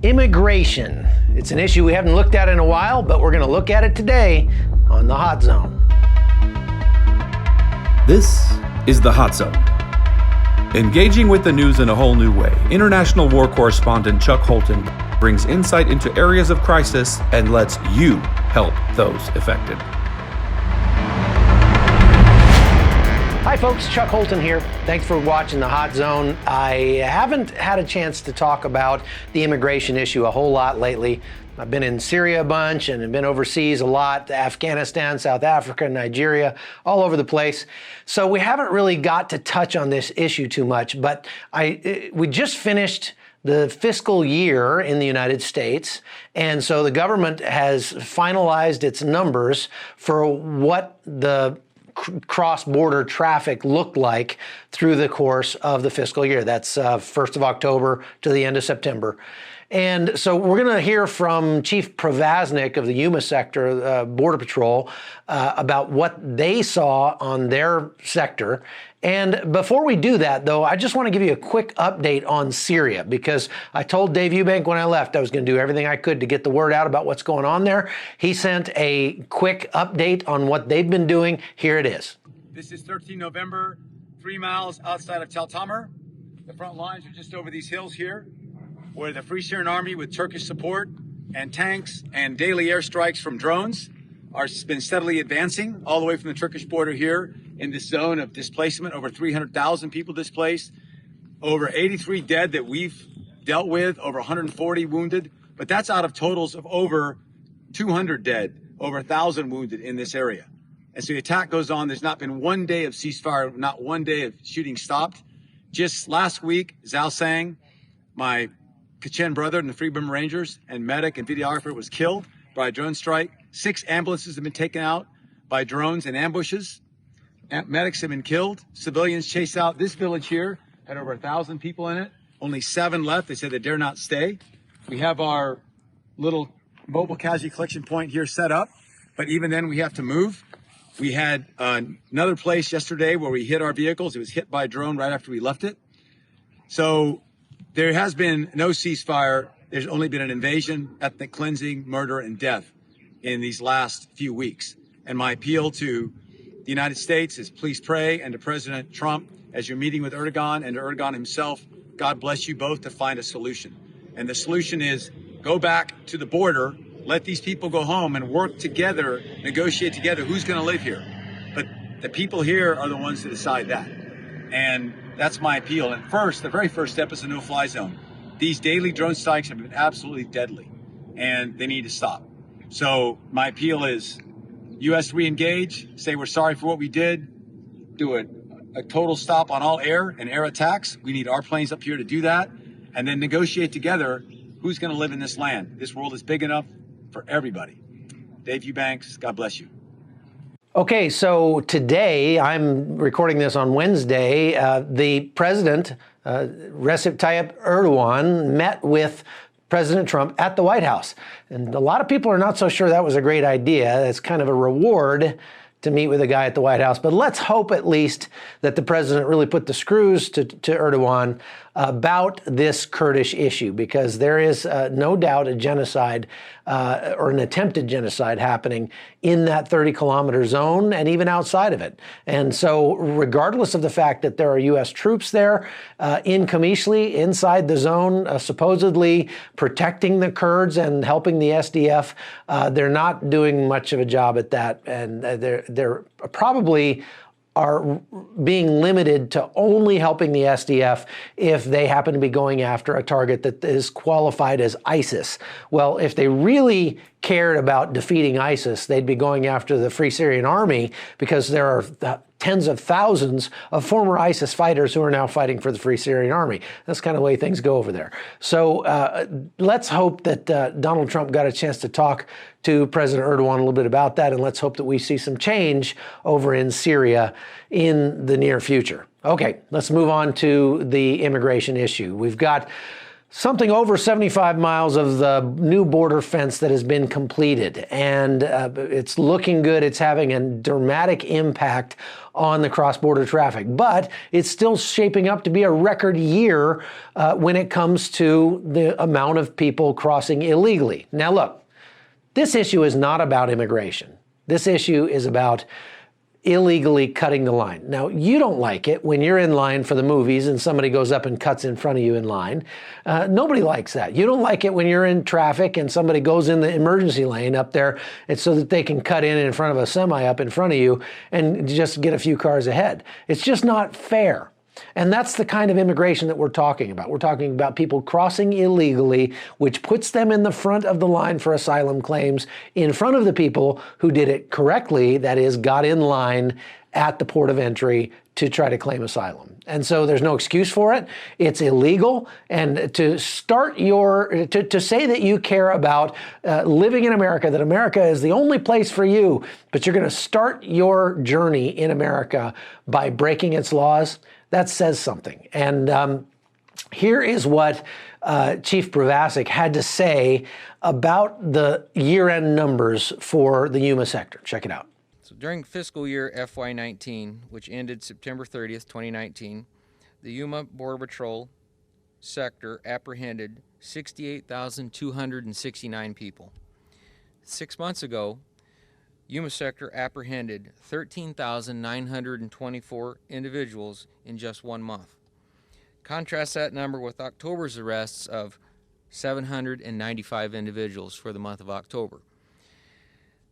Immigration. It's an issue we haven't looked at in a while, but we're going to look at it today on The Hot Zone. This is The Hot Zone. Engaging with the news in a whole new way, international war correspondent Chuck Holton brings insight into areas of crisis and lets you help those affected. Hi folks, Chuck Holton here. Thanks for watching The Hot Zone. I haven't had a chance to talk about the immigration issue a whole lot lately. I've been in Syria a bunch and have been overseas a lot, Afghanistan, South Africa, Nigeria, all over the place. So we haven't really got to touch on this issue too much, but we just finished the fiscal year in the United States, and so the government has finalized its numbers for what the cross-border traffic looked like through the course of the fiscal year. That's 1st of October to the end of September. And so we're going to hear from Chief Provaznik of the Yuma sector, Border Patrol, about what they saw on their sector. And before we do that, though, I just want to give you a quick update on Syria, because I told Dave Eubank when I left I was going to do everything I could to get the word out about what's going on there. He sent a quick update on what they've been doing. Here it is. This is 13 November, 3 miles outside of Tel Tamer. The front lines are just over these hills here, where the Free Syrian Army with Turkish support and tanks and daily airstrikes from drones are been steadily advancing all the way from the Turkish border here in this zone of displacement. Over 300,000 people displaced, over 83 dead that we've dealt with, over 140 wounded. But that's out of totals of over 200 dead, over 1,000 wounded in this area. And so the attack goes on. There's not been one day of ceasefire, not one day of shooting stopped. Just last week, Zhao Sang, my Kachen brother in the Free Burma Rangers and medic and videographer, was killed by a drone strike. 6 ambulances have been taken out by drones and ambushes. Medics have been killed. Civilians chased out. This village here had over 1,000 people in it. Only 7 left. They said they dare not stay. We have our little mobile casualty collection point here set up, but even then we have to move. We had another place yesterday where we hit our vehicles. It was hit by a drone right after we left it. So there has been no ceasefire. There's only been an invasion, ethnic cleansing, murder, and death in these last few weeks. And my appeal to the United States is please pray, and to President Trump, as you're meeting with Erdogan, and to Erdogan himself, God bless you both to find a solution. And the solution is go back to the border, let these people go home and work together, negotiate together who's going to live here. But the people here are the ones to decide that. And that's my appeal. And first, the very first step is a no-fly zone. These daily drone strikes have been absolutely deadly, and they need to stop. So my appeal is U.S. re-engage, say we're sorry for what we did, do a total stop on all air and air attacks. We need our planes up here to do that, and then negotiate together who's going to live in this land. This world is big enough for everybody. Dave Eubanks, God bless you. Okay, so today, I'm recording this on Wednesday, the president, Recep Tayyip Erdogan, met with President Trump at the White House. And a lot of people are not so sure that was a great idea. It's kind of a reward to meet with a guy at the White House. But let's hope at least that the president really put the screws to Erdogan about this Kurdish issue, because there is no doubt a genocide or an attempted genocide happening in that 30-kilometer zone and even outside of it. And so regardless of the fact that there are U.S. troops there in Qamishli, inside the zone, supposedly protecting the Kurds and helping the SDF, they're not doing much of a job at that. And they're probably are being limited to only helping the SDF if they happen to be going after a target that is qualified as ISIS. Well, if they really cared about defeating ISIS, they'd be going after the Free Syrian Army, because there are tens of thousands of former ISIS fighters who are now fighting for the Free Syrian Army. That's kind of the way things go over there. So let's hope that Donald Trump got a chance to talk to President Erdogan a little bit about that, and let's hope that we see some change over in Syria in the near future. Okay, let's move on to the immigration issue. We've got something over 75 miles of the new border fence that has been completed, and it's looking good. It's having a dramatic impact on the cross-border traffic, but it's still shaping up to be a record year when it comes to the amount of people crossing illegally. Now look, this issue is not about immigration. This issue is about illegally cutting the line. Now, you don't like it when you're in line for the movies and somebody goes up and cuts in front of you in line. Nobody likes that. You don't like it when you're in traffic and somebody goes in the emergency lane up there and so that they can cut in front of a semi up in front of you and just get a few cars ahead. It's just not fair. And that's the kind of immigration that we're talking about. We're talking about people crossing illegally, which puts them in the front of the line for asylum claims, in front of the people who did it correctly, that is, got in line at the port of entry to try to claim asylum. And so there's no excuse for it. It's illegal. And to start to say that you care about living in America, that America is the only place for you, but you're going to start your journey in America by breaking its laws, that says something. And here is what Chief Bravasic had to say about the year-end numbers for the Yuma sector. Check it out. So during fiscal year FY19, which ended September 30th, 2019, the Yuma Border Patrol sector apprehended 68,269 people. 6 months ago, Yuma sector apprehended 13,924 individuals in just 1 month. Contrast that number with October's arrests of 795 individuals for the month of October.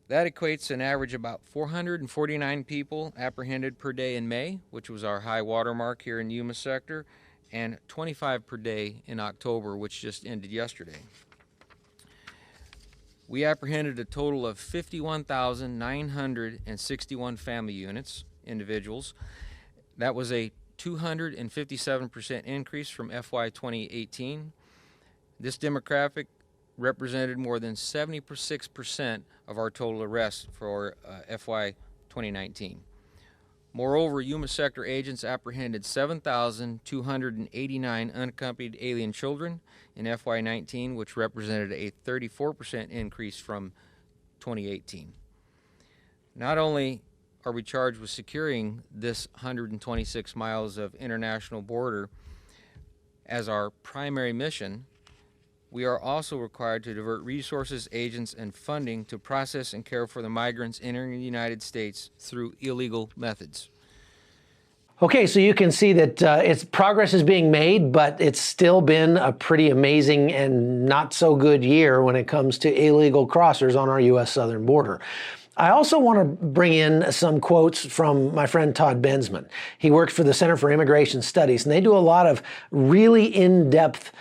That equates to an average about 449 people apprehended per day in May, which was our high water mark here in Yuma sector, and 25 per day in October, which just ended yesterday. We apprehended a total of 51,961 family units, individuals. That was a 257% increase from FY 2018. This demographic represented more than 76% of our total arrests for FY 2019. Moreover, Yuma sector agents apprehended 7,289 unaccompanied alien children in FY19, which represented a 34% increase from 2018. Not only are we charged with securing this 126 miles of international border as our primary mission, we are also required to divert resources, agents, and funding to process and care for the migrants entering the United States through illegal methods. Okay, so you can see that progress is being made, but it's still been a pretty amazing and not so good year when it comes to illegal crossers on our U.S. southern border. I also want to bring in some quotes from my friend Todd Bensman. He works for the Center for Immigration Studies, and they do a lot of really in-depth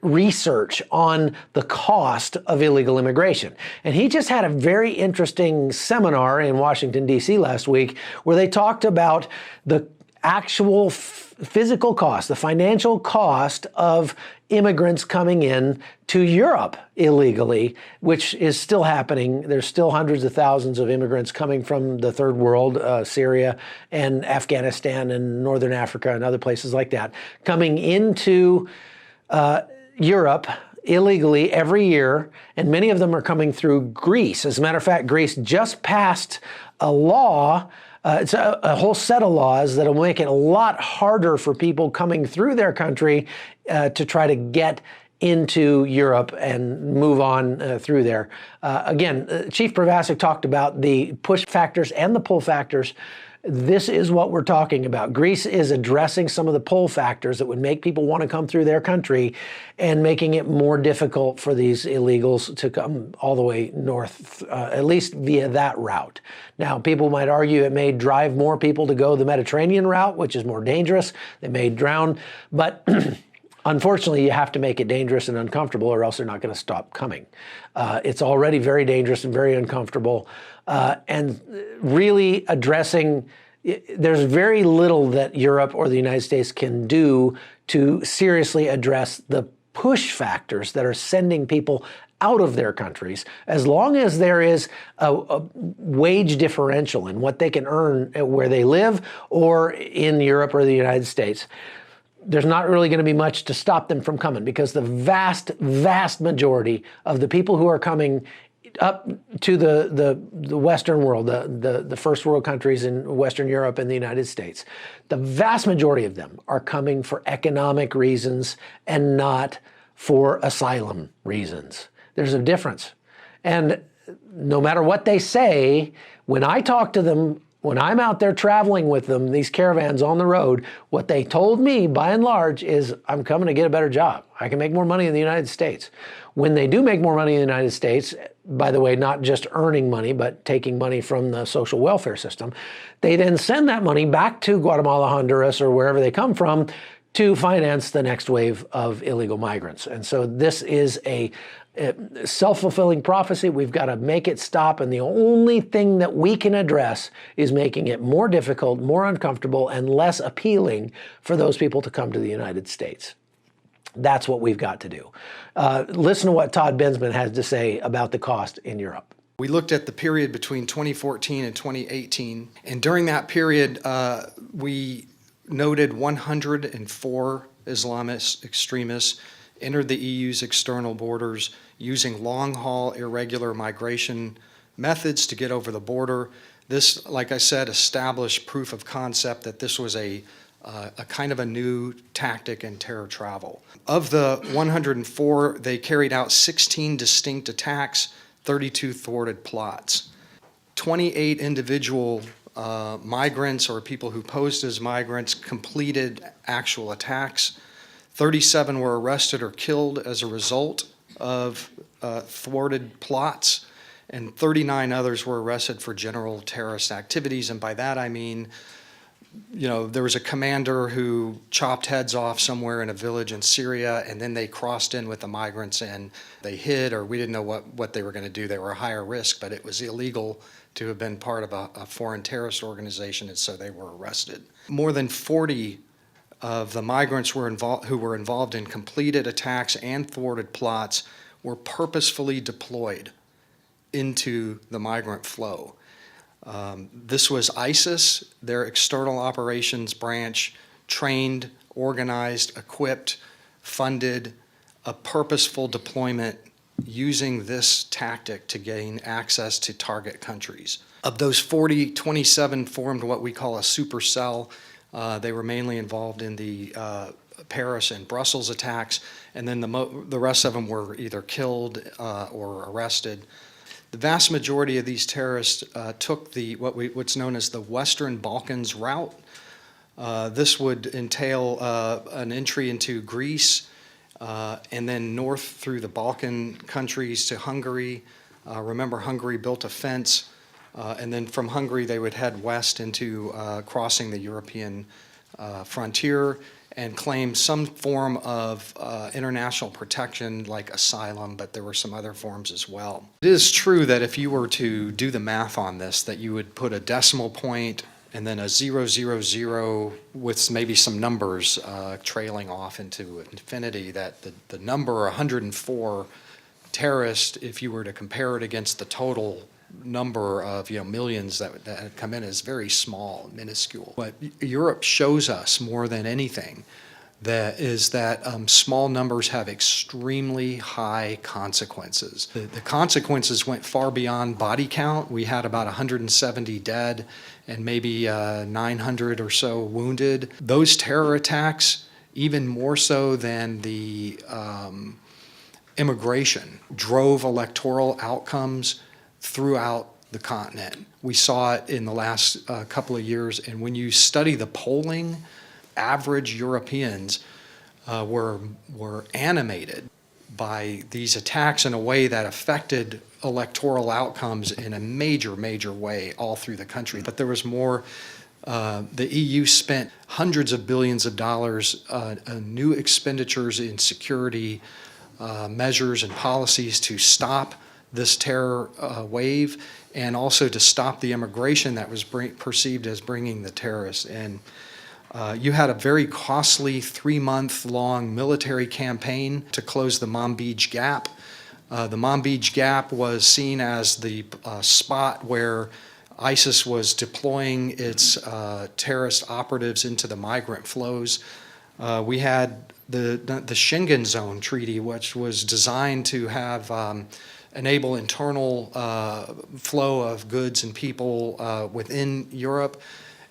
research on the cost of illegal immigration. And he just had a very interesting seminar in Washington, D.C. last week where they talked about the actual physical cost, the financial cost of immigrants coming in to Europe illegally, which is still happening. There's still hundreds of thousands of immigrants coming from the third world, Syria and Afghanistan and Northern Africa and other places like that, coming into Europe illegally every year, and many of them are coming through Greece. As a matter of fact, Greece just passed a law. It's a whole set of laws that will make it a lot harder for people coming through their country to try to get into Europe and move on through there. Again, Chief Bravasic talked about the push factors and the pull factors. This is what we're talking about. Greece is addressing some of the pull factors that would make people want to come through their country and making it more difficult for these illegals to come all the way north, at least via that route. Now, people might argue it may drive more people to go the Mediterranean route, which is more dangerous. They may drown, but unfortunately, you have to make it dangerous and uncomfortable or else they're not going to stop coming. It's already very dangerous and very uncomfortable. And really addressing, there's very little that Europe or the United States can do to seriously address the push factors that are sending people out of their countries, as long as there is a wage differential in what they can earn where they live or in Europe or the United States. there's not really going to be much to stop them from coming, because the vast majority of the people who are coming up to the Western world, the first world countries in Western Europe and the United States, the vast majority of them are coming for economic reasons and not for asylum reasons. There's a difference. And no matter what they say, when I talk to them, when I'm out there traveling with them, these caravans on the road, what they told me by and large is, I'm coming to get a better job. I can make more money in the United States. When they do make more money in the United States, by the way, not just earning money, but taking money from the social welfare system, they then send that money back to Guatemala, Honduras, or wherever they come from to finance the next wave of illegal migrants. And so this is a self-fulfilling prophecy. We've got to make it stop, and the only thing that we can address is making it more difficult, more uncomfortable, and less appealing for those people to come to the United States. That's what we've got to do. Listen to what Todd Bensman has to say about the cost in Europe. We looked at the period between 2014 and 2018, and during that period, we noted 104 Islamist extremists entered the EU's external borders using long-haul irregular migration methods to get over the border. This, like I said, established proof of concept that this was a kind of a new tactic in terror travel. Of the 104, they carried out 16 distinct attacks, 32 thwarted plots. 28 individual migrants or people who posed as migrants completed actual attacks. 37 were arrested or killed as a result of thwarted plots, and 39 others were arrested for general terrorist activities. And by that I mean, there was a commander who chopped heads off somewhere in a village in Syria, and then they crossed in with the migrants and they hid, or we didn't know what they were going to do. They were a higher risk, but it was illegal to have been part of a foreign terrorist organization, and so they were arrested. More than 40 of the migrants who were involved in completed attacks and thwarted plots were purposefully deployed into the migrant flow. This was ISIS, their external operations branch, trained, organized, equipped, funded a purposeful deployment using this tactic to gain access to target countries. Of those 40, 27 formed what we call a supercell. They were mainly involved in the Paris and Brussels attacks, and then the rest of them were either killed or arrested. The vast majority of these terrorists took what's known as the Western Balkans route. This would entail an entry into Greece and then north through the Balkan countries to Hungary. Remember, Hungary built a fence, and then from Hungary they would head west into crossing the European frontier and claim some form of international protection like asylum, but there were some other forms as well. It is true that if you were to do the math on this, that you would put a decimal point and then a 000 with maybe some numbers trailing off into infinity, that the number 104 terrorists, if you were to compare it against the total number of millions that had come in, is very small, minuscule. What Europe shows us more than anything that small numbers have extremely high consequences. The consequences went far beyond body count. We had about 170 dead and maybe 900 or so wounded. Those terror attacks, even more so than the immigration, drove electoral outcomes throughout the continent. We saw it in the last couple of years, and when you study the polling, average Europeans were animated by these attacks in a way that affected electoral outcomes in a major way all through the country. But there was more. The EU spent hundreds of billions of dollars on new expenditures in security measures and policies to stop this terror wave, and also to stop the immigration that was perceived as bringing the terrorists in. You had a very costly 3-month-long military campaign to close the Manbij Gap. The Manbij Gap was seen as the spot where ISIS was deploying its terrorist operatives into the migrant flows. We had the Schengen Zone Treaty, which was designed to have enable internal flow of goods and people within Europe,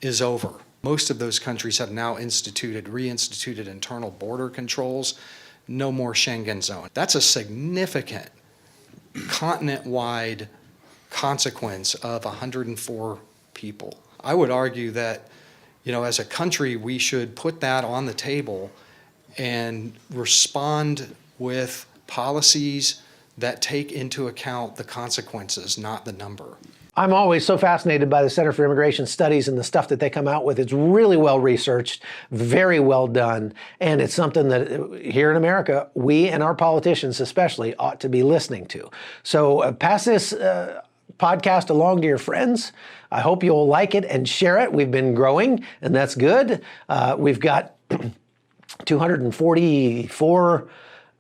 is over. Most of those countries have now reinstituted internal border controls. No more Schengen Zone. That's a significant continent-wide consequence of 104 people. I would argue that, as a country, we should put that on the table and respond with policies that take into account the consequences, not the number. I'm always so fascinated by the Center for Immigration Studies and the stuff that they come out with. It's really well researched, very well done, and it's something that here in America, we and our politicians especially ought to be listening to. So pass this podcast along to your friends. I hope you'll like it and share it. We've been growing, and that's good. We've got 244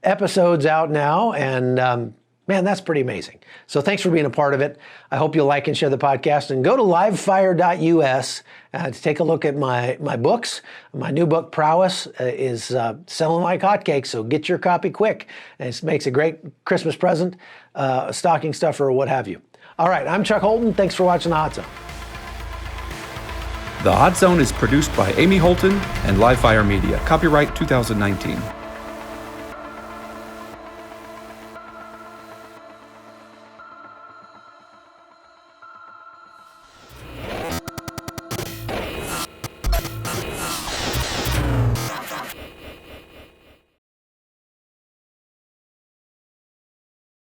episodes out now, and man, that's pretty amazing. So thanks for being a part of it. I hope you'll like and share the podcast, and go to livefire.us to take a look at my books. My new book, Prowess, is selling like hotcakes, so get your copy quick. It makes a great Christmas present, stocking stuffer, or what have you. All right, I'm Chuck Holton. Thanks for watching The Hot Zone. The Hot Zone is produced by Amy Holton and Livefire Media. Copyright 2019.